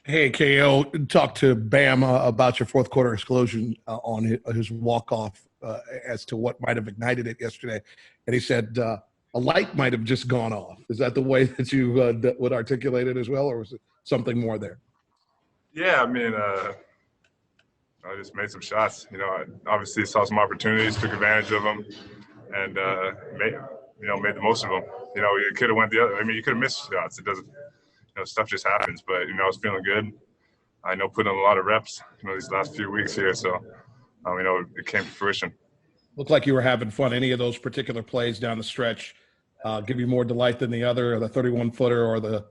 Hey, KO, talk to Bam about your fourth quarter explosion on his walk off as to what might have ignited it yesterday. And he said a light might have just gone off. Is that the way that you would articulate it as well, or was it something more there? Yeah, I mean, I just made some shots. I obviously saw some opportunities, took advantage of them, and made the most of them. You could have went the other. I mean, you could have missed shots. It doesn't. Stuff just happens. But I was feeling good. I know putting in a lot of reps. These last few weeks here, so it came to fruition. Looked like you were having fun. Any of those particular plays down the stretch give you more delight than the other, or the 31 footer, or the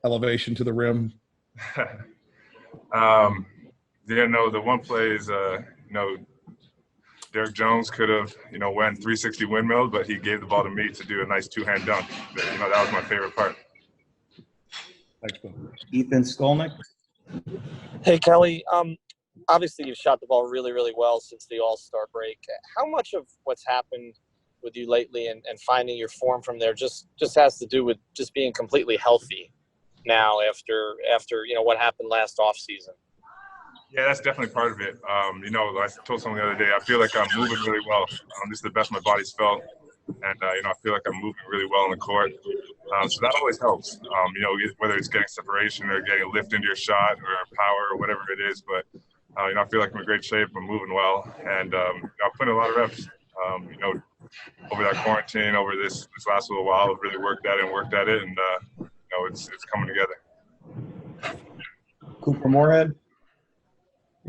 elevation to the rim? No, the one play is, Derek Jones could have, went 360 windmill, but he gave the ball to me to do a nice two-hand dunk. That was my favorite part. Thanks, Bill. Ethan Skolnick. Hey, Kelly. Obviously, you've shot the ball really, really well since the All-Star break. How much of what's happened with you lately and finding your form from there just has to do with just being completely healthy now after what happened last offseason? Yeah, that's definitely part of it. I told someone the other day, I feel like I'm moving really well. This is the best my body's felt. And, I feel like I'm moving really well on the court. So that always helps, whether it's getting separation or getting a lift into your shot or power or whatever it is. But, I feel like I'm in great shape. I'm moving well. And, I've put in a lot of reps, over that quarantine, over this last little while. I've really worked at it. And, it's coming together. Cooper Moorhead.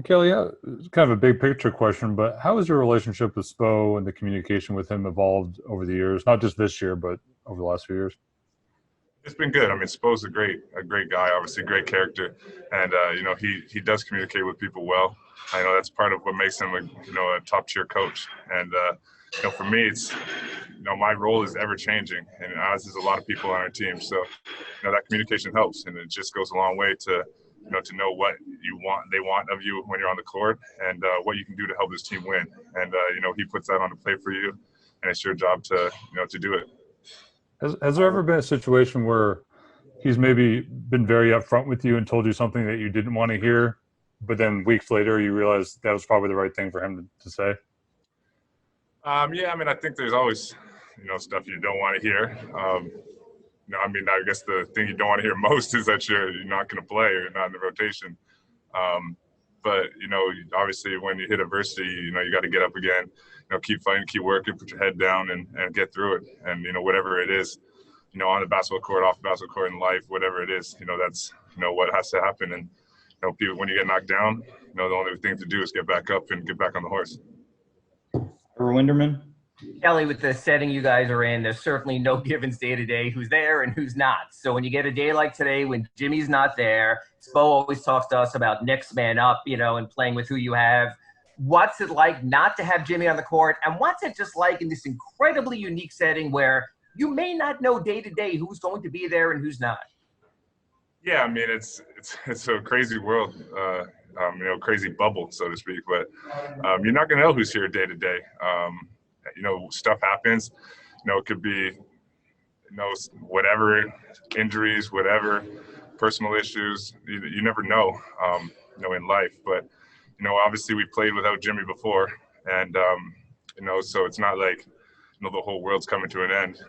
Kelly, yeah, it's kind of a big picture question, but how has your relationship with Spo and the communication with him evolved over the years? Not just this year, but over the last few years. It's been good. I mean, Spo's a great guy, obviously great character, and he does communicate with people well. I know that's part of what makes him a top tier coach. And for me, it's my role is ever changing, and as is a lot of people on our team. So that communication helps, and it just goes a long way to know what they want of you when you're on the court, and what you can do to help this team win. And he puts that on the plate for you, and it's your job to do it. Has there ever been a situation where he's maybe been very upfront with you and told you something that you didn't want to hear, but then weeks later you realize that was probably the right thing for him to say? Yeah, I mean, I think there's always stuff you don't want to hear. I guess the thing you don't want to hear most is that you're not going to play or you're not in the rotation. But obviously when you hit adversity, you got to get up again, keep fighting, keep working, put your head down and get through it. And, whatever it is, on the basketball court, off the basketball court in life, whatever it is, that's, what has to happen. And, people, when you get knocked down, the only thing to do is get back up and get back on the horse. Winderman. Kelly, with the setting you guys are in, there's certainly no givens day to day who's there and who's not. So when you get a day like today when Jimmy's not there, Spo always talks to us about next man up, and playing with who you have. What's it like not to have Jimmy on the court? And what's it just like in this incredibly unique setting where you may not know day to day who's going to be there and who's not? Yeah, I mean, it's a crazy world, crazy bubble, so to speak. But you're not going to know who's here day to day. Stuff happens. It could be, whatever injuries, whatever personal issues. You never know, in life. But obviously we played without Jimmy before, and so it's not like the whole world's coming to an end.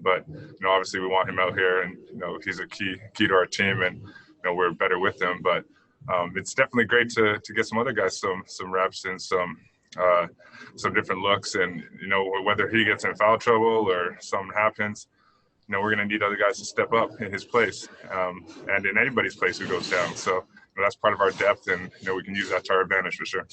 But obviously we want him out here, and he's a key to our team, and we're better with him. But it's definitely great to get some other guys some reps and some different looks, and whether he gets in foul trouble or something happens, we're going to need other guys to step up in his place, and in anybody's place who goes down. So that's part of our depth, and we can use that to our advantage for sure.